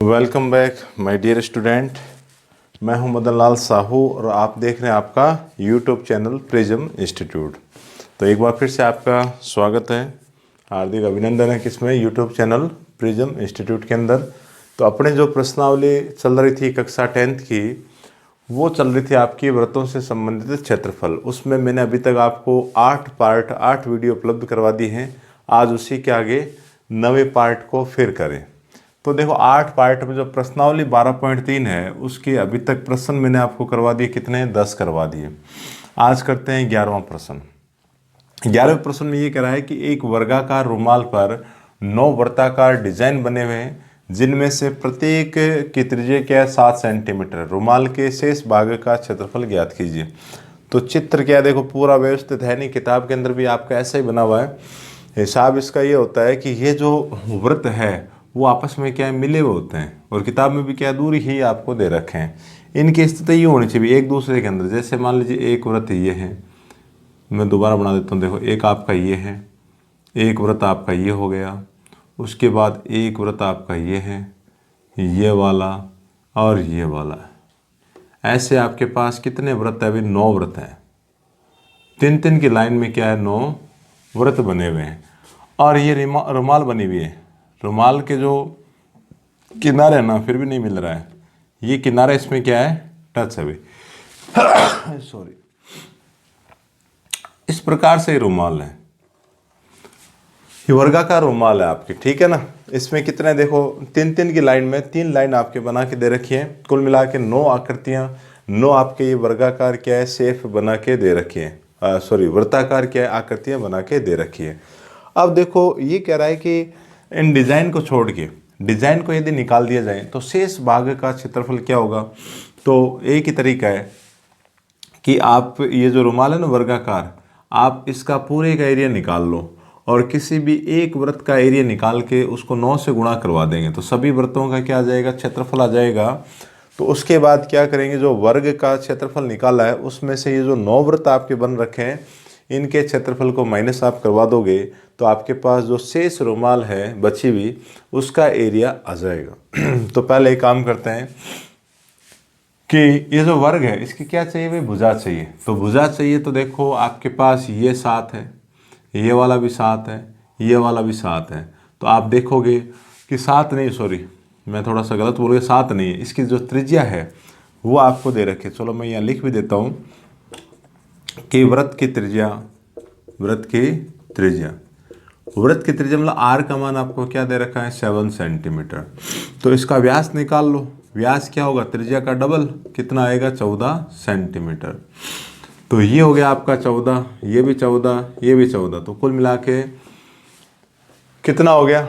Welcome back my dear student. मैं हूं मदन लाल साहू और आप देख रहे हैं आपका यूट्यूब चैनल प्रिज्म इंस्टीट्यूट। तो एक बार फिर से आपका स्वागत है, हार्दिक अभिनंदन है किसमें, यूट्यूब चैनल प्रिज्म इंस्टीट्यूट के अंदर। तो अपने जो प्रश्नावली चल रही थी कक्षा 10th की, वो चल रही थी आपकी व्रतों से संबंधित क्षेत्रफल। उसमें मैंने अभी तक आपको 8 वीडियो उपलब्ध करवा दी हैं। आज उसी के आगे 9वें पार्ट को फिर करें। तो देखो 8 पार्ट में जो प्रश्नावली 12.3 है उसके अभी तक प्रश्न मैंने आपको करवा दिए, कितने, 10 करवा दिए। आज करते हैं 11वां प्रश्न। 11वें प्रश्न में ये कह रहा है कि एक वर्गाकार रुमाल पर 9 वर्ताकार डिजाइन बने हुए हैं जिनमें से प्रत्येक की त्रिज्या क्या है, 7 सेंटीमीटर। रुमाल के शेष भाग का क्षेत्रफल ज्ञात कीजिए। तो चित्र क्या है, देखो पूरा व्यवस्थित है नहीं, किताब के अंदर भी आपका ऐसा ही बना हुआ है। हिसाब इसका ये होता है कि ये जो वृत्त है वो आपस में क्या है, मिले हुए होते हैं, और किताब में भी क्या दूरी ही आपको दे रखे हैं। इनकी स्थिति ये होनी चाहिए एक दूसरे के अंदर। जैसे मान लीजिए एक वृत्त ये है, मैं दोबारा बना देता हूँ। देखो एक आपका ये है, एक वृत्त आपका ये हो गया, उसके बाद एक वृत्त आपका ये है, ये वाला और ये वाला। ऐसे आपके पास कितने वृत्त है अभी, 9 वृत्त हैं। 3-3 की लाइन में क्या है, 9 वृत्त बने हुए हैं। और ये रुमाल बनी हुई है। रुमाल के जो किनारे ना फिर भी नहीं मिल रहा है, ये किनारा इसमें क्या है, टच है भाई सॉरी। इस प्रकार से रुमाल है, ये वर्गाकार रुमाल है आपकी, ठीक है ना। इसमें कितने, देखो 3-3 की लाइन में 3 लाइन आपके बना के दे रखी है। कुल मिला के 9 आकृतियां, 9 आपके ये वर्गाकार क्या है, शेप बना के दे रखी है, सॉरी वृत्ताकार क्या है, आकृतियां बना के दे रखी है। अब देखो ये कह रहा है कि इन डिज़ाइन को छोड़ के, डिज़ाइन को यदि निकाल दिया जाए तो शेष भाग का क्षेत्रफल क्या होगा। तो एक ही तरीका है कि आप ये जो रुमाल है ना वर्गाकार, आप इसका पूरे का एरिया निकाल लो और किसी भी एक वृत्त का एरिया निकाल के उसको 9 से गुणा करवा देंगे तो सभी वृत्तों का क्या आ जाएगा, क्षेत्रफल आ जाएगा। तो उसके बाद क्या करेंगे, जो वर्ग का क्षेत्रफल निकाला है उसमें से ये जो 9 वृत्त आपके बन रखे हैं इनके क्षेत्रफल को माइनस आप करवा दोगे तो आपके पास जो शेष रुमाल है बची हुई उसका एरिया आ जाएगा। तो पहले एक काम करते हैं कि ये जो वर्ग है इसकी क्या चाहिए भाई, भुजा चाहिए। तो भुजा चाहिए तो देखो आपके पास ये 7 है, ये वाला भी 7 है, ये वाला भी 7 है। तो आप देखोगे कि 7 नहीं, सॉरी मैं थोड़ा सा गलत बोल गया, 7 नहीं है, इसकी जो त्रिज्या है वो आपको दे रखी है। चलो मैं यहाँ लिख भी देता हूँ कि वृत्त की त्रिज्या, वृत्त की त्रिज्या, वृत्त की त्रिज्या मतलब आर का मान आपको क्या दे रखा है, 7 सेंटीमीटर। तो इसका व्यास निकाल लो, व्यास क्या होगा, त्रिज्या का डबल, कितना आएगा, 14 सेंटीमीटर। तो ये हो गया आपका 14, ये भी 14, ये भी 14। तो कुल मिला के कितना हो गया,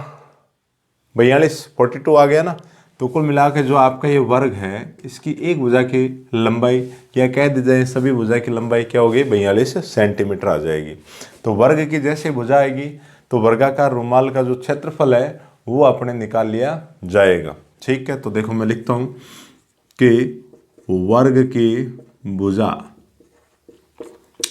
42 आ गया ना। तो कुल मिला के जो आपका ये वर्ग है इसकी एक भुजा की लंबाई, या कह दी जाए सभी भुजा की लंबाई क्या होगी, 42 सेंटीमीटर आ जाएगी। तो वर्ग की जैसे भुजा आएगी तो वर्गाकार रुमाल का जो क्षेत्रफल है वो अपने निकाल लिया जाएगा, ठीक है। तो देखो मैं लिखता हूँ कि वर्ग की भुजा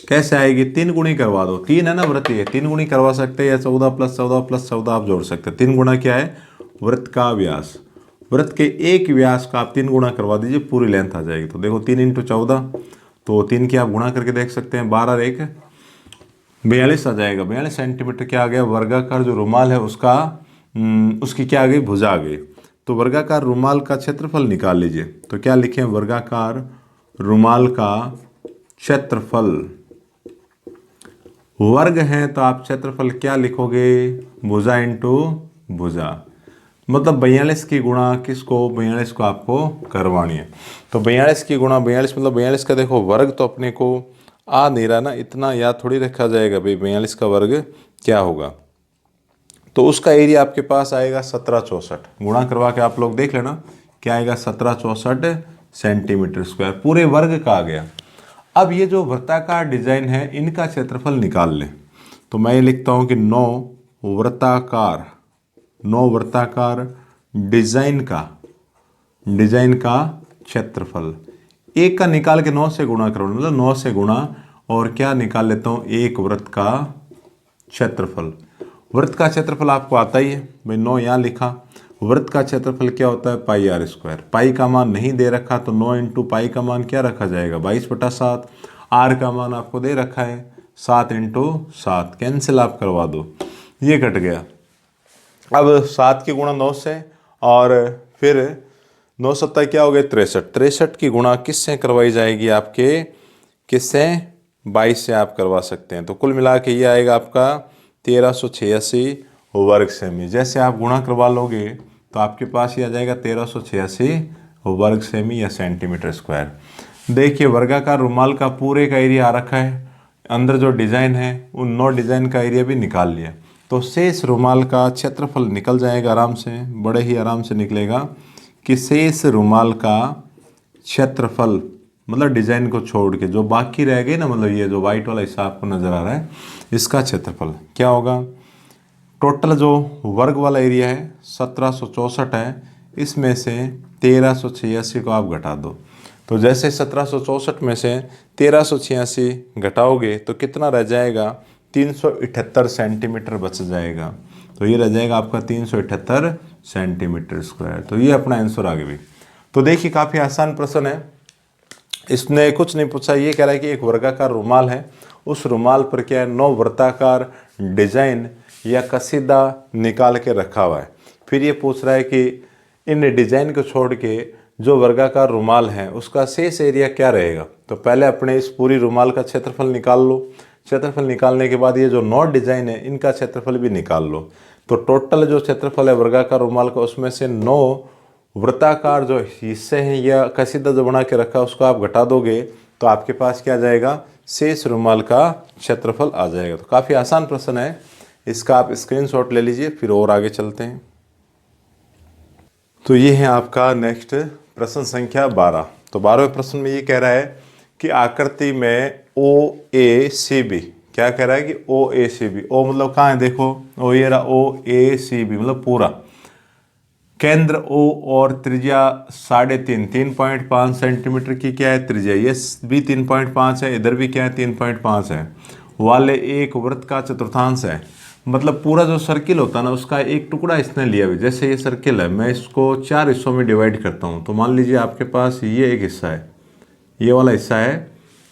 कैसे आएगी, 3 गुणी करवा दो, 3 है ना वृत्त, ये 3 गुणी करवा सकते हैं, या 14 + 14 + 14 आप जोड़ सकते हैं। 3 गुणा क्या है, वृत्त का व्यास, वृत्त के एक व्यास का आप 3 गुणा करवा दीजिए, पूरी लेंथ आ जाएगी। तो देखो 3 × 14, तो 3 की आप गुणा करके देख सकते हैं, 12 और 1 42 आ जाएगा। 42 सेंटीमीटर क्या आ गया, वर्गाकार जो रुमाल है उसका उसकी क्या आ गई, भुजा आ गई। तो वर्गाकार रुमाल का क्षेत्रफल निकाल लीजिए। तो क्या लिखें, वर्गाकार रुमाल का क्षेत्रफल, वर्ग है तो आप क्षेत्रफल क्या लिखोगे, भुजा इंटू भुजा, मतलब 42 की गुणा किसको, 42 को आपको करवानी है। तो 42 की गुणा 42 मतलब 42 का देखो वर्ग तो अपने को आ नहीं रहा ना, इतना याद थोड़ी रखा जाएगा भाई 42 का वर्ग क्या होगा। तो उसका एरिया आपके पास आएगा 1764, गुणा करवा के आप लोग देख लेना क्या आएगा, 1764 सेंटीमीटर स्क्वायर, पूरे वर्ग का आ गया। अब ये जो वृत्ताकार डिजाइन है इनका क्षेत्रफल निकाल लें। तो मैं ये लिखता हूँ कि 9 वृत्ताकार डिजाइन का क्षेत्रफल, एक का निकाल के 9 से गुणा करो, मतलब 9 से गुणा, और क्या निकाल लेता हूँ, एक वृत्त का क्षेत्रफल। वृत्त का क्षेत्रफल आपको आता ही है भाई, 9 यहाँ लिखा, वृत्त का क्षेत्रफल क्या होता है, पाई आर स्क्वायर। पाई का मान नहीं दे रखा तो 9 इंटू पाई का मान क्या रखा जाएगा, 22/7। आर का मान आपको दे रखा है 7 इंटू 7, कैंसिल आप करवा दो, ये कट गया। अब 7 की गुणा 9 से और फिर 9 सत्ता क्या हो गए 63, 63 की गुणा किससे करवाई जाएगी आपके, किससे, 22 से आप करवा सकते हैं। तो कुल मिला के ये आएगा आपका 1386 वर्ग सेमी। जैसे आप गुणा करवा लोगे तो आपके पास ये आ जाएगा 1386 वर्ग सेमी या सेंटीमीटर स्क्वायर। देखिए वर्गाकार रुमाल का पूरे का एरिया आ रखा है, अंदर जो डिज़ाइन है उन 9 डिज़ाइन का एरिया भी निकाल लिया, तो शेष रुमाल का क्षेत्रफल निकल जाएगा आराम से, बड़े ही आराम से निकलेगा कि शेष रुमाल का क्षेत्रफल, मतलब डिज़ाइन को छोड़ के जो बाकी रह गए ना, मतलब ये जो वाइट वाला हिस्सा आपको नज़र आ रहा है, इसका क्षेत्रफल क्या होगा। टोटल जो वर्ग वाला एरिया है 1764 है, इसमें से 1386 को आप घटा दो। तो जैसे 1764 में से 1386 घटाओगे तो कितना रह जाएगा, 378 सेंटीमीटर बच जाएगा। तो ये रह जाएगा आपका 378 सेंटीमीटर स्क्वायर। तो ये अपना आंसर आ गया। तो देखिए काफ़ी आसान प्रश्न है, इसने कुछ नहीं पूछा, ये कह रहा है कि एक वर्गाकार रुमाल है, उस रुमाल पर क्या है 9 वृत्ताकार डिजाइन या कसीदा निकाल के रखा हुआ है। फिर ये पूछ रहा है कि इन डिजाइन को छोड़ के जो वर्गाकार रुमाल है उसका शेष एरिया क्या रहेगा। तो पहले अपने इस पूरी रुमाल का क्षेत्रफल निकाल लो, क्षेत्रफल निकालने के बाद ये जो 9 डिजाइन है इनका क्षेत्रफल भी निकाल लो। तो टोटल जो क्षेत्रफल है वर्गाकार रुमाल का, उसमें से 9 वृत्ताकार जो हिस्से हैं या कसीदा जो बना के रखा है उसको आप घटा दोगे तो आपके पास क्या आ जाएगा, शेष रुमाल का क्षेत्रफल आ जाएगा। तो काफ़ी आसान प्रश्न है, इसका आप स्क्रीनशॉट ले लीजिए। फिर और आगे चलते हैं। तो ये है आपका नेक्स्ट प्रश्न संख्या 12। तो 12वें प्रश्न में ये कह रहा है कि आकृति में ओ ए सी बी, क्या कह रहा है कि ओ ए सी बी, ओ मतलब कहाँ है, देखो ओ ये रहा, ओ ए सी बी मतलब पूरा, केंद्र O और त्रिज्या 3.5 3.5 सेंटीमीटर की क्या है त्रिज्या, ये भी 3.5 है, इधर भी क्या है 3.5 है, वाले एक वृत्त का चतुर्थांश है। मतलब पूरा जो सर्किल होता है ना उसका एक टुकड़ा इसने लिया हुआ। जैसे ये सर्किल है, मैं इसको 4 हिस्सों में डिवाइड करता हूँ। तो मान लीजिए आपके पास ये एक हिस्सा है, ये वाला हिस्सा है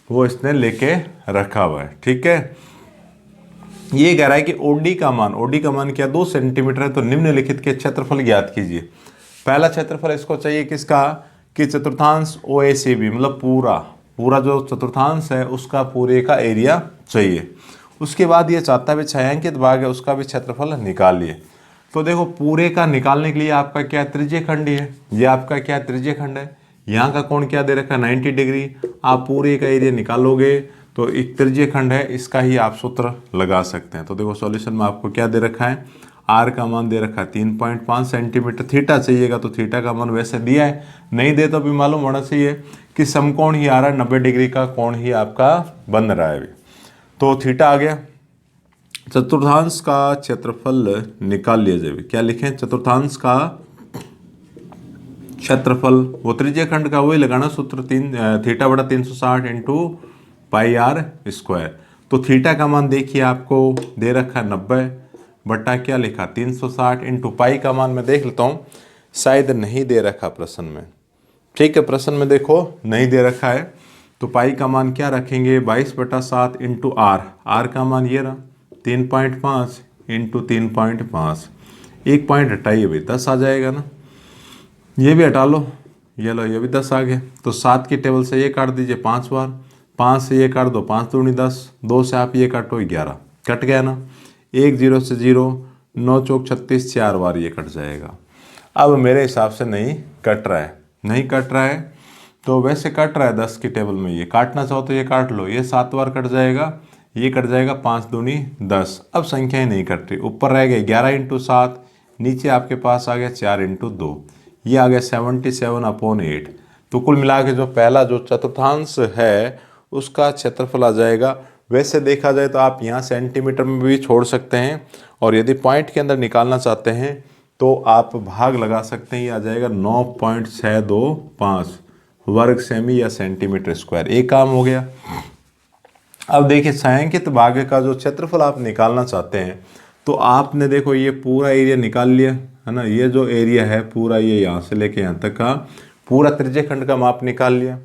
वो इसने लेके रखा हुआ है, ठीक है। ये कह रहा है कि ओडी का मान क्या 2 सेंटीमीटर है। तो निम्नलिखित के क्षेत्रफल ज्ञात कीजिए। पहला क्षेत्रफल इसको चाहिए किसका, कि चतुर्थांश ओ ए सी बी, मतलब पूरा जो चतुर्थांश है उसका पूरे का एरिया चाहिए। उसके बाद ये चाहता है छायांकित भाग है उसका भी क्षेत्रफल निकालिए। तो देखो पूरे का निकालने के लिए आपका क्या त्रिज्य खंड है, ये आपका क्या त्रिज्य खंड है, यहाँ का कोण क्या दे रखा है 90 डिग्री। आप पूरे का एरिया निकालोगे तो एक त्रिज्य खंड है, इसका ही आप सूत्र लगा सकते हैं। तो देखो सॉल्यूशन में आपको क्या दे रखा है, आर का मान दे रखा है 3.5 सेंटीमीटर। थीटा चाहिएगा तो थीटा का मान वैसे दिया है, नहीं दे तो भी मालूम होना चाहिए कि समकोण ही आ रहा है, 90 डिग्री का कोण ही आपका बन रहा है अभी। तो थीटा आ गया। चतुर्थांश का क्षेत्रफल निकाल लिया जाए। क्या लिखें, चतुर्थांश का क्षेत्रफल, वो त्रिज्य खंड का वही लगाना सूत्र, थीटा बटा 360 इंटू पाई आर स्क्वायर। तो थीटा का मान देखिए आपको दे रखा है 90 बटा क्या लिखा 360 इंटू पाई का मान मैं देख लेता हूँ, शायद नहीं दे रखा प्रश्न में, ठीक है। प्रश्न में देखो नहीं दे रखा है तो पाई का मान क्या रखेंगे 22/7 इंटू आर का मान ये रहा 3.5 इंटू 3.5, एक पॉइंट हटाइए भाई 10 आ जाएगा ना, ये भी हटा लो, ये लो ये भी 10 आ गया। तो 7 की टेबल से ये काट दीजिए 5 बार, 5 से ये काट दो 5 दूनी 10, 2 से आप ये काटो 11, कट गया ना, 1 0 से 0, 9 चौक 36, 4 बार ये कट जाएगा। अब मेरे हिसाब से नहीं कट रहा है, तो वैसे कट रहा है 10 की टेबल में, ये काटना चाहो तो ये काट लो, ये 7 बार कट जाएगा, ये कट जाएगा 5 दूनी 10। अब संख्याएं नहीं कट रही, ऊपर रह गए 11 इंटू 7, नीचे आपके पास आ गया 4 इंटू 2, ये आ गया 77/8। तो कुल मिला के जो पहला जो चतुर्थांश है उसका क्षेत्रफल आ जाएगा। वैसे देखा जाए तो आप यहाँ सेंटीमीटर में भी छोड़ सकते हैं, और यदि पॉइंट के अंदर निकालना चाहते हैं तो आप भाग लगा सकते हैं, ये आ जाएगा 9.625 वर्ग सेमी या सेंटीमीटर स्क्वायर। एक काम हो गया। अब देखिए छायांकित भाग का जो क्षेत्रफल आप निकालना चाहते हैं तो आपने देखो ये पूरा एरिया निकाल लिया, है ना, ये जो एरिया है पूरा, ये यहाँ से लेके यहाँ तक का पूरा त्रिज्य खंड का माप निकाल लिया,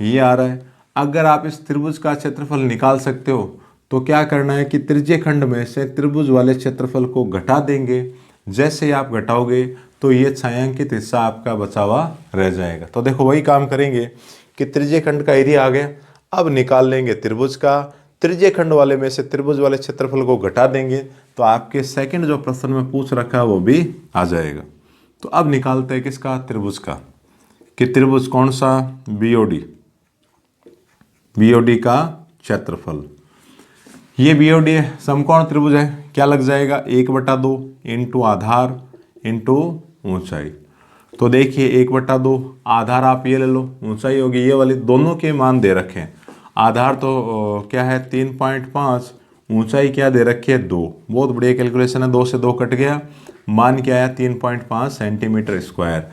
ये आ रहा है। अगर आप इस त्रिभुज का क्षेत्रफल निकाल सकते हो तो क्या करना है कि त्रिज्य खंड में से त्रिभुज वाले क्षेत्रफल को घटा देंगे। जैसे ही आप घटाओगे तो ये छायांकित हिस्सा आपका बचा हुआ रह जाएगा। तो देखो वही काम करेंगे कि त्रिज्य खंड का एरिया आ गया, अब निकाल लेंगे त्रिभुज का, त्रिज्य खंड वाले में से त्रिभुज वाले क्षेत्रफल को घटा देंगे तो आपके सेकंड जो प्रश्न में पूछ रखा है वो भी आ जाएगा। तो अब निकालते हैं किसका, त्रिभुज का, कि त्रिभुज कौन सा, बीओडी, बीओडी का क्षेत्रफल। ये बीओडी है, समकोण त्रिभुज है, क्या लग जाएगा 1/2 इंटू आधार इंटू ऊंचाई। तो देखिए 1/2 आधार आप ये ले लो, ऊंचाई होगी ये वाली, दोनों के मान दे रखे हैं। आधार तो क्या है 3.5, ऊंचाई क्या दे रखी है 2। बहुत बढ़िया कैलकुलेशन है, 2 से 2 कट गया, मान क्या आया 3.5 सेंटीमीटर स्क्वायर।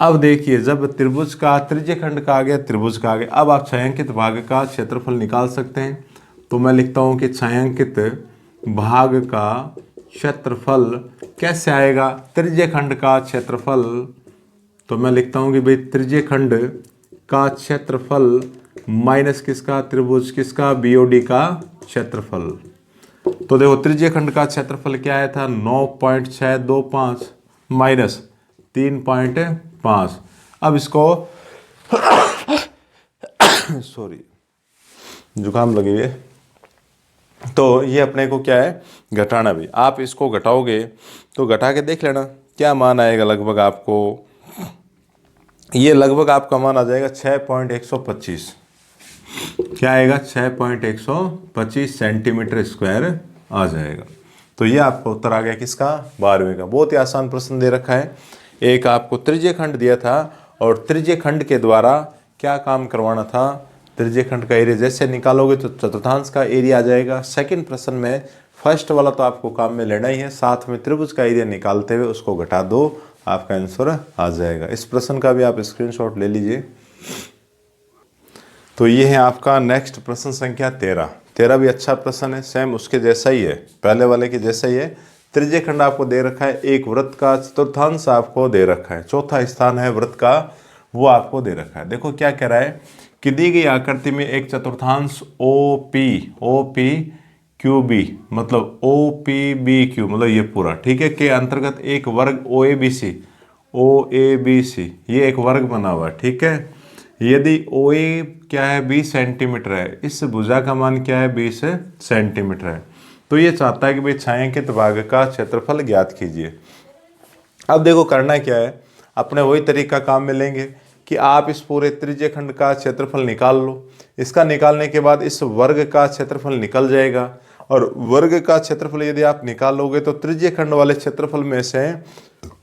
अब देखिए जब त्रिभुज का त्रिज्य खंड का आ गया, त्रिभुज का आ गया, अब आप छायांकित भाग का क्षेत्रफल निकाल सकते हैं। तो मैं लिखता हूं कि छायांकित भाग का क्षेत्रफल कैसे आएगा, त्रिज्य खंड का क्षेत्रफल। तो मैं लिखता हूं कि भाई त्रिज्य खंड का क्षेत्रफल माइनस किसका, त्रिभुज किसका, बीओडी का क्षेत्रफल। तो देखो त्रिज्य खंड का क्षेत्रफल क्या आया था 9.625 माइनस 3.5। अब इसको सॉरी जुकाम लगी है, तो ये अपने को क्या है घटाना भी। आप इसको घटाओगे तो घटा के देख लेना क्या मान आएगा लगभग आपको, ये लगभग आपका मान आ जाएगा 6.125। क्या आएगा 6.125 सेंटीमीटर स्क्वायर आ जाएगा। तो ये आपका उत्तर आ गया किसका, 12वें का। बहुत ही आसान प्रश्न दे रखा है। एक आपको त्रिज्य खंड दिया था और त्रिज्य खंड के द्वारा क्या काम करवाना था, त्रिज्य खंड का एरिया जैसे निकालोगे तो चतुर्थांश का एरिया आ जाएगा। सेकंड प्रश्न में फर्स्ट वाला तो आपको काम में लेना ही है, साथ में त्रिभुज का एरिया निकालते हुए उसको घटा दो, आपका आंसर आ जाएगा। इस प्रश्न का भी आप स्क्रीनशॉट ले लीजिए। तो ये है आपका नेक्स्ट प्रश्न संख्या 13। 13 भी अच्छा प्रश्न है, सेम उसके जैसा ही है, पहले वाले के जैसा ही है। त्रिज्य खंड आपको दे रखा है, एक वृत्त का चतुर्थांश आपको दे रखा है, चौथा स्थान है वृत्त का वो आपको दे रखा है। देखो क्या कह रहा है कि दी गई आकृति में एक चतुर्थांश OP QB मतलब OPBQ मतलब ये पूरा ठीक है के अंतर्गत एक वर्ग OABC ये एक वर्ग बना हुआ है, ठीक है। यदि OA क्या है 20 सेंटीमीटर है, इस भुजा का मान क्या है 20 सेंटीमीटर है। तो ये चाहता है कि भाई छायांकित भाग का क्षेत्रफल ज्ञात कीजिए। अब देखो करना क्या है, अपने वही तरीका काम में लेंगे कि आप इस पूरे त्रिज्य खंड का क्षेत्रफल निकाल लो। इसका निकालने के बाद इस वर्ग का क्षेत्रफल निकल जाएगा, और वर्ग का क्षेत्रफल यदि आप निकालोगे तो त्रिज्य खंड वाले क्षेत्रफल में से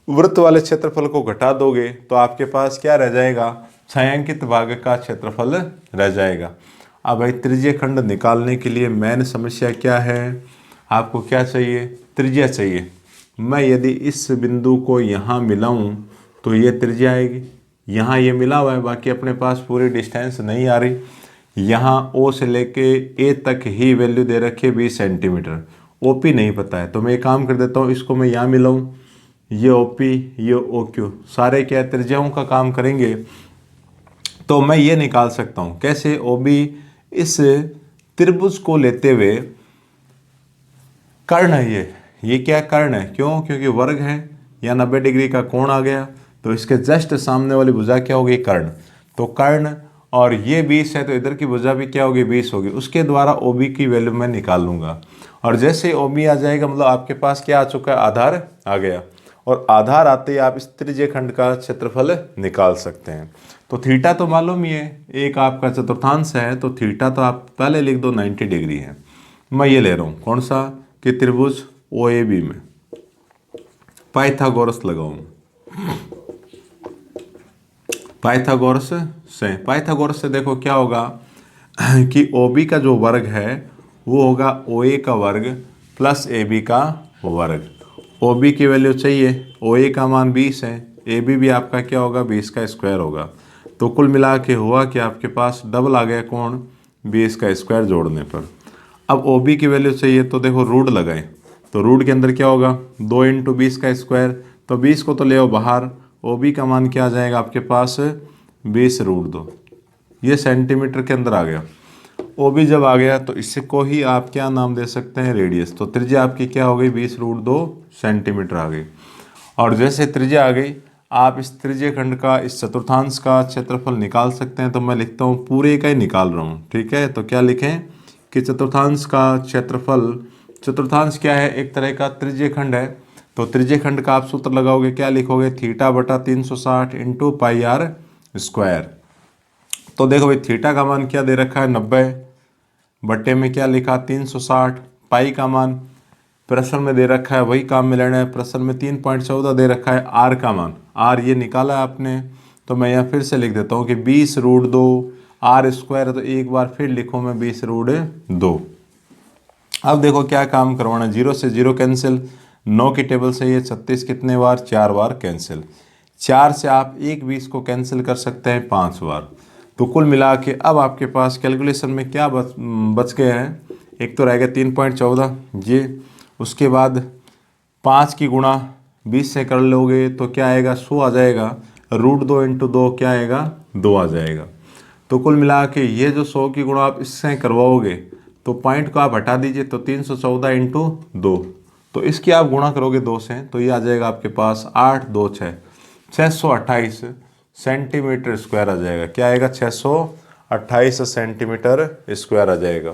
वृत्त वाले क्षेत्रफल को घटा दोगे तो आपके पास क्या रह जाएगा, छायांकित भाग का क्षेत्रफल रह जाएगा। अब भाई त्रिज्य खंड निकालने के लिए मेन समस्या क्या है, आपको क्या चाहिए, त्रिज्या चाहिए। मैं यदि इस बिंदु को यहाँ मिलाऊं तो ये त्रिज्या आएगी, यहाँ ये मिला हुआ है, बाकी अपने पास पूरी डिस्टेंस नहीं आ रही। यहाँ O से लेके A तक ही वैल्यू दे रखी है 20 सेंटीमीटर, OP नहीं पता है। तो मैं एक काम कर देता हूँ, इसको मैं यहाँ मिलाऊँ, ये OP ये OQ सारे क्या त्रिज्याओं का काम करेंगे। तो मैं ये निकाल सकता हूँ कैसे, OB इस त्रिभुज को लेते हुए कर्ण है, ये क्या कर्ण है, क्यों, क्योंकि वर्ग है, या 90 डिग्री का कोण आ गया, तो इसके जस्ट सामने वाली भुजा क्या होगी, कर्ण। तो कर्ण, और ये 20 है तो इधर की भुजा भी क्या होगी 20 होगी, उसके द्वारा OB की वैल्यू मैं निकाल लूँगा। और जैसे OB आ जाएगा मतलब आपके पास क्या आ चुका है, आधार आ गया, और आधार आते ही आप इस त्रिज्य खंड का क्षेत्रफल निकाल सकते हैं। तो थीटा तो मालूम ही है, एक आपका चतुर्थांश है, तो थीटा तो आप पहले लिख दो 90 डिग्री है। मैं ये ले रहा हूँ कौन सा, कि त्रिभुज OAB में पाइथागोरस लगाऊं, पाइथागोरस से देखो क्या होगा कि OB का जो वर्ग है वो होगा OA का वर्ग प्लस AB का वर्ग। OB की वैल्यू चाहिए, OA का मान 20 है, AB भी आपका क्या होगा 20 का स्क्वायर होगा। तो कुल मिला के हुआ कि आपके पास डबल आ गया कौन, 20 का स्क्वायर जोड़ने पर। अब OB की वैल्यू चाहिए, तो देखो रूट लगाएं, तो रूट के अंदर क्या होगा 2 × 20 का स्क्वायर, तो 20 को तो ले आओ बाहर, OB का मान क्या आ जाएगा आपके पास 20√2, ये सेंटीमीटर के अंदर आ गया। OB जब आ गया तो इससे को ही आप क्या नाम दे सकते हैं, रेडियस। तो त्रिज्या आपकी क्या हो गई 20√2 सेंटीमीटर आ गई। और जैसे त्रिज्या आ गई, आप इस त्रिज्य खंड का, इस चतुर्थांश का क्षेत्रफल निकाल सकते हैं। तो मैं लिखता हूँ पूरे का ही निकाल रहा हूँ, ठीक है। तो क्या लिखें कि चतुर्थांश का क्षेत्रफल, चतुर्थांश क्या है, एक तरह का त्रिज्य खंड है। तो त्रिज्य खंड का आप सूत्र लगाओगे, क्या लिखोगे, θ/360 × πr²। तो देखो भाई थीटा का मान क्या दे रखा है 90, बट्टे में क्या लिखा 360, पाई का मान प्रश्न में दे रखा है, वही काम में लेना है। प्रश्न में 3.14 दे रखा है। आर का मान, आर ये निकाला है आपने, तो मैं यहाँ फिर से लिख देता हूँ कि 20√2 r² है। तो एक बार फिर लिखूँ मैं 20√2। अब देखो क्या काम करवाना, 0 से 0 कैंसिल, 9 की टेबल से ये 36 कितने बार, 4 बार कैंसिल। 4 से आप एक 20 को कैंसिल कर सकते हैं 5 बार। तो कुल मिला के अब आपके पास कैलकुलेशन में क्या बच गया है, एक तो रहेगा 3.14 ये, उसके बाद 5 की गुणा 20 से कर लोगे तो क्या आएगा 100 आ जाएगा, √2 × 2 क्या आएगा 2 आ जाएगा। तो कुल मिला के ये जो 100 की गुणा आप इससे करवाओगे तो पॉइंट को आप हटा दीजिए, तो 314 × 2, तो इसकी आप गुणा करोगे 2 से, तो ये आ जाएगा आपके पास 8 2 6 628 सेंटीमीटर स्क्वायर आ जाएगा। क्या आएगा 628 सेंटीमीटर स्क्वायर आ जाएगा।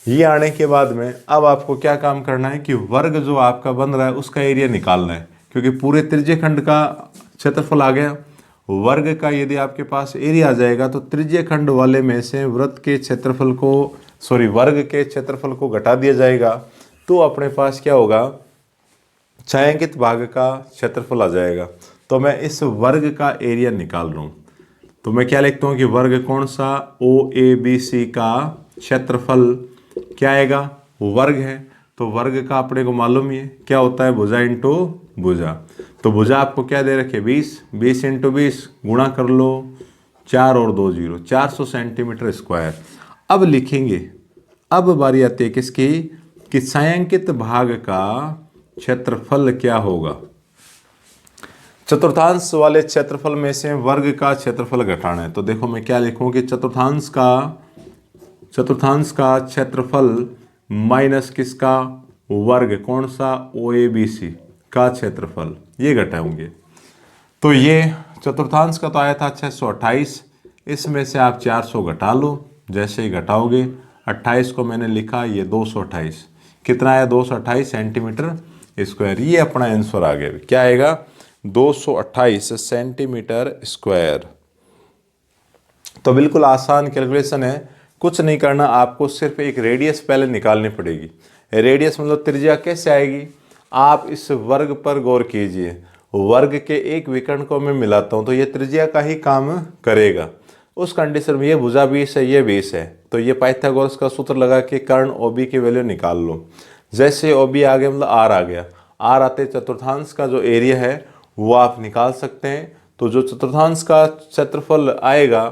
ये आने के बाद में अब आपको क्या काम करना है कि वर्ग जो आपका बन रहा है उसका एरिया निकालना है, क्योंकि पूरे त्रिज्य खंड का क्षेत्रफल आ गया। वर्ग का यदि आपके पास एरिया आ जाएगा तो त्रिज्य खंड वाले में से वृत्त के क्षेत्रफल को, वर्ग के क्षेत्रफल को घटा दिया जाएगा। तो अपने पास क्या होगा, छायांकित भाग का क्षेत्रफल आ जाएगा। तो मैं इस वर्ग का एरिया निकाल रहा हूँ। तो मैं क्या लिखता हूँ कि वर्ग कौन सा, OABC का क्षेत्रफल क्या आएगा, वर्ग है। तो वर्ग का अपने को मालूम ही है क्या होता है, भुजा इंटू भुजा। तो भुजा आपको क्या दे रखे 20, 20 × 20 गुणा कर लो, 4 और 2 0, 400 सेंटीमीटर स्क्वायर। अब लिखेंगे, अब बारी आती है किसकी, कि छायांकित भाग का क्षेत्रफल क्या होगा। चतुर्थांश वाले क्षेत्रफल में से वर्ग का क्षेत्रफल घटाना है। तो देखो मैं क्या लिखूं कि चतुर्थांश का क्षेत्रफल माइनस किसका, वर्ग कौन सा, OABC का क्षेत्रफल, ये घटाएंगे। तो ये चतुर्थांश का तो आया था 628, इसमें से आप 400 घटा लो। जैसे ही घटाओगे 28 को मैंने लिखा, ये 228, कितना आया 228 सेंटीमीटर स्क्वायर। ये अपना आंसर आ गया। क्या आएगा 228 सेंटीमीटर स्क्वायर। तो बिल्कुल आसान कैलकुलेशन है, कुछ नहीं करना, आपको सिर्फ एक रेडियस पहले निकालनी पड़ेगी। रेडियस मतलब त्रिज्या कैसे आएगी, आप इस वर्ग पर गौर कीजिए। वर्ग के एक विकर्ण को मैं मिलाता हूं तो ये त्रिज्या का ही काम करेगा। उस कंडीशन में ये भुजा 20 है, ये 20 है, तो ये पाइथागोरस का सूत्र लगा के कर्ण OB की वैल्यू निकाल लो। जैसे OB आ गया मतलब R आ गया, R आते चतुर्थांश का जो एरिया है वो आप निकाल सकते हैं। तो जो चतुर्थांश का क्षेत्रफल आएगा,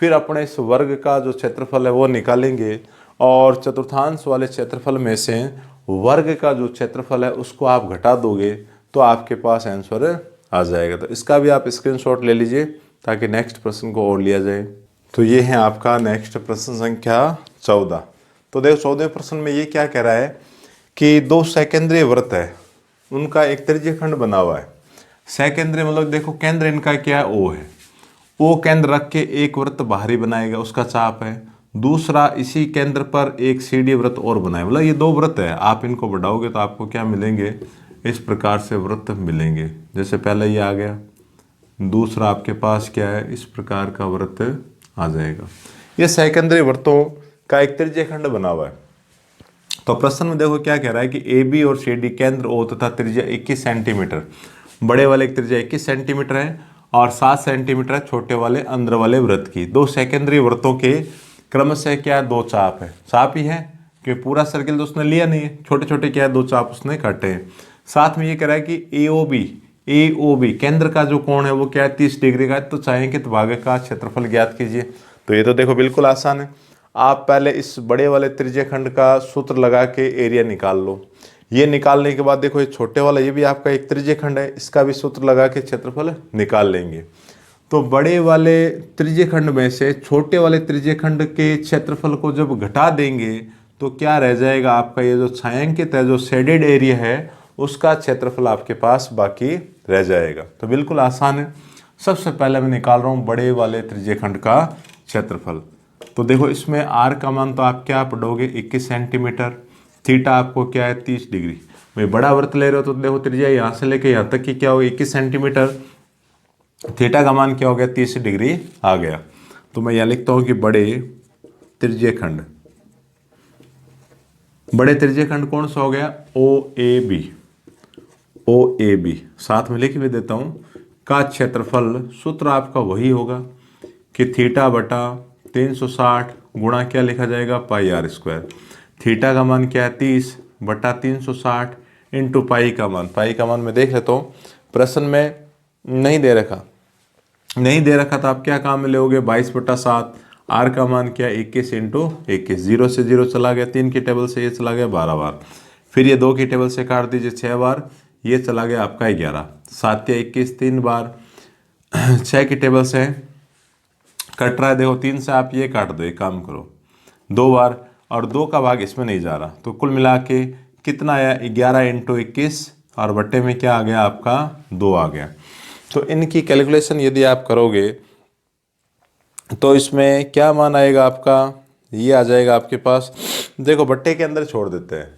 फिर अपने इस वर्ग का जो क्षेत्रफल है वो निकालेंगे, और चतुर्थांश वाले क्षेत्रफल में से वर्ग का जो क्षेत्रफल है उसको आप घटा दोगे तो आपके पास आंसर आ जाएगा। तो इसका भी आप स्क्रीनशॉट ले लीजिए ताकि नेक्स्ट प्रश्न को और लिया जाए। तो ये है आपका नेक्स्ट प्रश्न संख्या 14। तो देखो 14वें प्रश्न में ये क्या कह रहा है कि 2 सकेंद्रीय वृत्त है, उनका एक त्रिज्य खंड बना हुआ है। सकेंद्रीय मतलब देखो केंद्र इनका क्या है, O है। O केंद्र रख के एक वृत्त बाहरी बनाएगा, उसका चाप है। दूसरा इसी केंद्र पर एक CD वृत्त और बनाए, मतलब ये 2 वृत्त है। आप इनको बढ़ाओगे तो आपको क्या मिलेंगे, इस प्रकार से वृत्त मिलेंगे। जैसे पहले ये आ गया, दूसरा आपके पास क्या है, इस प्रकार का वृत्त आ जाएगा। ये सकेंद्रीय वृत्तों का एक त्रिज्य खंड बना हुआ है। तो प्रश्न में देखो क्या कह रहा है कि AB और CD केंद्र O तथा त्रिज्या 21 सेंटीमीटर, बड़े वाले की त्रिज्या 21 सेंटीमीटर है और 7 सेंटीमीटर है छोटे वाले अंदर वाले वृत्त की। 2 सकेंद्रीय वृत्तों के क्रमशः क्या है, 2 चाप है। चाप ही है कि पूरा सर्किल तो उसने लिया नहीं है, छोटे छोटे क्या है 2 चाप उसने काटे हैं। साथ में ये कह रहा है कि AOB केंद्र का जो कोण है वो क्या है 30 डिग्री का है। तो छायांकित भाग का क्षेत्रफल ज्ञात कीजिए। तो ये तो देखो बिल्कुल आसान है। आप पहले इस बड़े वाले त्रिज्य खंड का सूत्र लगा के एरिया निकाल लो। ये निकालने के बाद देखो ये छोटे वाला ये भी आपका एक त्रिज्यीय खंड है, इसका भी सूत्र लगा के क्षेत्रफल निकाल लेंगे। तो बड़े वाले त्रिज्यीय खंड में से छोटे वाले त्रिज्यीय खंड के क्षेत्रफल को जब घटा देंगे तो क्या रह जाएगा, आपका ये जो छायांकित है, जो शेडेड एरिया है, उसका क्षेत्रफल आपके पास बाकी रह जाएगा। तो बिल्कुल आसान है। सबसे पहले मैं निकाल रहा हूँ बड़े वाले त्रिज्यीय खंड का क्षेत्रफल। तो देखो इसमें r का मान तो आप क्या पढ़ोगे 21 सेंटीमीटर, थीटा आपको क्या है 30 डिग्री। भाई बड़ा वृत्त ले रहे हो तो देखो त्रिज्या यहाँ से लेके यहाँ तक की क्या होगी 21 सेंटीमीटर, थीटा का मान क्या हो गया 30 डिग्री आ गया। तो मैं यहाँ लिखता हूँ कि बड़े त्रिज्यीय खंड, बड़े त्रिज्यीय खंड कौन सा हो गया OAB, OAB साथ में लिख भी देता हूँ का क्षेत्रफल, सूत्र आपका वही होगा कि थीटा बटा 360 गुणा क्या लिखा जाएगा पाई r स्क्वायर। थीटा का मान क्या है 30 बटा 360 इंटू पाई का मान, पाई का मान मैं देख लेता हूँ, प्रश्न में नहीं दे रखा था आप क्या काम में लोगे 22/7, आर का मान क्या 21 इंटू 21, 0 से 0 चला गया, 3 की टेबल से ये चला गया 12 बार, फिर ये 2 की टेबल से काट दीजिए 6 बार, ये चला गया आपका 11, 7 या 21 3 बार, 6 की टेबल से कट रहा है, देखो 3 से आप ये काट दो, एक काम करो 2 बार, और 2 का भाग इसमें नहीं जा रहा, तो कुल मिला के कितना आया 11 इंटू 21 और बट्टे में क्या आ गया आपका 2 आ गया। तो इनकी कैलकुलेशन यदि आप करोगे तो इसमें क्या मान आएगा आपका, ये आ जाएगा आपके पास, देखो बट्टे के अंदर छोड़ देते हैं,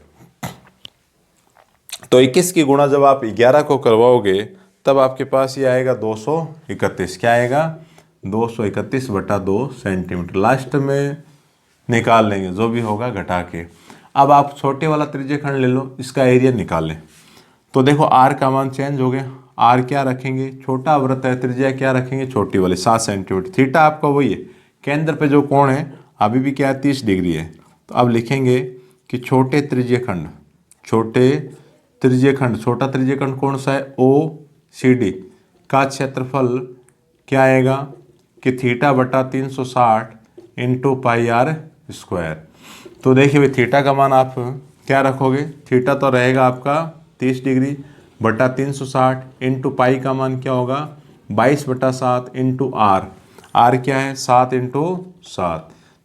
तो 21 की गुणा जब आप 11 को करवाओगे तब आपके पास ये आएगा 231, क्या आएगा 231/2 सेंटीमीटर, लास्ट में निकाल लेंगे जो भी होगा घटा के। अब आप छोटे वाला त्रिज्यीय खंड ले लो, इसका एरिया निकाल लें। तो देखो r का मान चेंज हो गया, r क्या रखेंगे, छोटा वृत्त है, त्रिज्या क्या रखेंगे छोटी वाली 7 सेंटीमीटर, थीटा आपका वही है, केंद्र पे जो कोण है अभी भी क्या है 30 डिग्री है। तो अब लिखेंगे कि छोटे त्रिज्यीय खंड, छोटे त्रिज्यीय खंड, छोटा त्रिज्यीय खंड कौन सा है OCD का क्षेत्रफल क्या आएगा कि थीटा बटा 360 इंटू पाई r स्क्वायर। तो देखिए भाई थीटा का मान आप क्या रखोगे, थीटा तो रहेगा आपका 30 डिग्री बटा 360 इंटू पाई का मान क्या होगा 22/7 इंटू r क्या है 7 इंटू 7,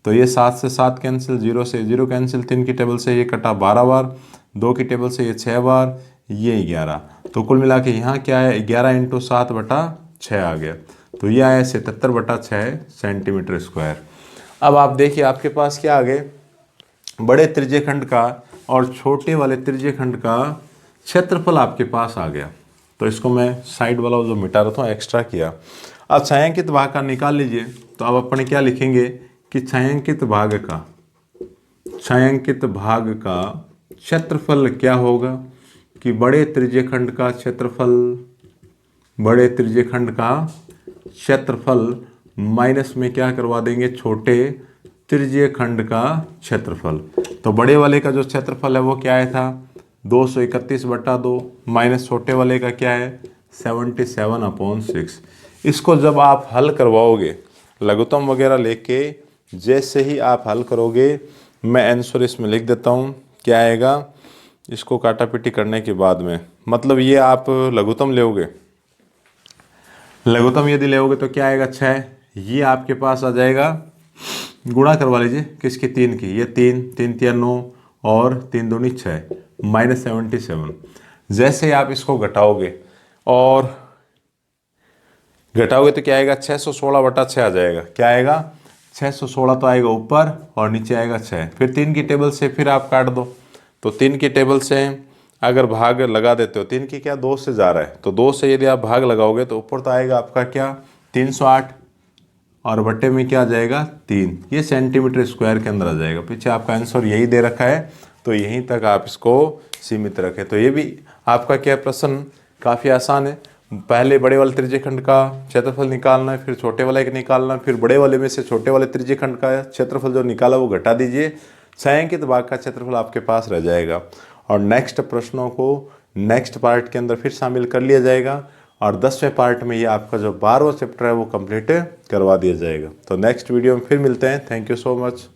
तो ये 7 से 7 कैंसिल, 0 से 0 कैंसिल, 3 की टेबल से ये कटा 12 बार, 2 की टेबल से ये 6 बार, ये 11, तो कुल मिला के यहाँ क्या है 11 इंटू 7/6 आ गया, तो ये आया 77/6 सेंटीमीटर स्क्वायर। अब आप देखिए आपके पास क्या आ गए, बड़े त्रिज्यीय खंड का और छोटे वाले त्रिज्यीय खंड का क्षेत्रफल आपके पास आ गया। तो इसको मैं साइड वाला जो मिटा रहा था एक्स्ट्रा किया। अब छायांकित भाग का निकाल लीजिए, तो अब अपन क्या लिखेंगे कि छायांकित भाग का क्षेत्रफल क्या होगा कि बड़े त्रिज्यीय खंड का क्षेत्रफल, बड़े त्रिज्यीय खंड का क्षेत्रफल माइनस में क्या करवा देंगे छोटे त्रिज्यीय खंड का क्षेत्रफल। तो बड़े वाले का जो क्षेत्रफल है वो क्या आया था 231/2 माइनस छोटे वाले का क्या है 77/6। इसको जब आप हल करवाओगे लघुत्तम वगैरह लेके, जैसे ही आप हल करोगे मैं आंसर इसमें लिख देता हूँ क्या आएगा, इसको काटापीटी करने के बाद में, मतलब ये आप लघुत्तम लोगे, लघुत्तम यदि लोगे तो क्या आएगा 6, ये आपके पास आ जाएगा, गुणा करवा लीजिए किसकी 3 की, ये 3 3 3 9 और 3 दूनी 6 माइनस 77। जैसे ही आप इसको घटाओगे और घटाओगे तो क्या आएगा 616/6 आ जाएगा, क्या आएगा 616 तो आएगा ऊपर और नीचे आएगा 6, फिर 3 की टेबल से फिर आप काट दो, तो 3 की टेबल से अगर भाग लगा देते हो, 3 की क्या 2 से जा रहा है, तो 2 से यदि आप भाग लगाओगे तो ऊपर तो आएगा आपका क्या 308 और बट्टे में क्या आ जाएगा 3, ये सेंटीमीटर स्क्वायर के अंदर आ जाएगा। पीछे आपका आंसर यही दे रखा है, तो यहीं तक आप इसको सीमित रखें। तो ये भी आपका क्या प्रश्न काफ़ी आसान है, पहले बड़े वाले त्रिज्यीय खंड का क्षेत्रफल निकालना है, फिर छोटे वाले का निकालना है, फिर बड़े वाले में से छोटे वाले त्रिज्यीय खंड का क्षेत्रफल जो निकाला वो घटा दीजिए, छायांकित भाग का क्षेत्रफल आपके पास रह जाएगा। और नेक्स्ट प्रश्नों को नेक्स्ट पार्ट के अंदर फिर शामिल कर लिया जाएगा, और 10वें पार्ट में ये आपका जो 12वां चैप्टर है वो कंप्लीट करवा दिया जाएगा। तो नेक्स्ट वीडियो में फिर मिलते हैं। Thank you so much.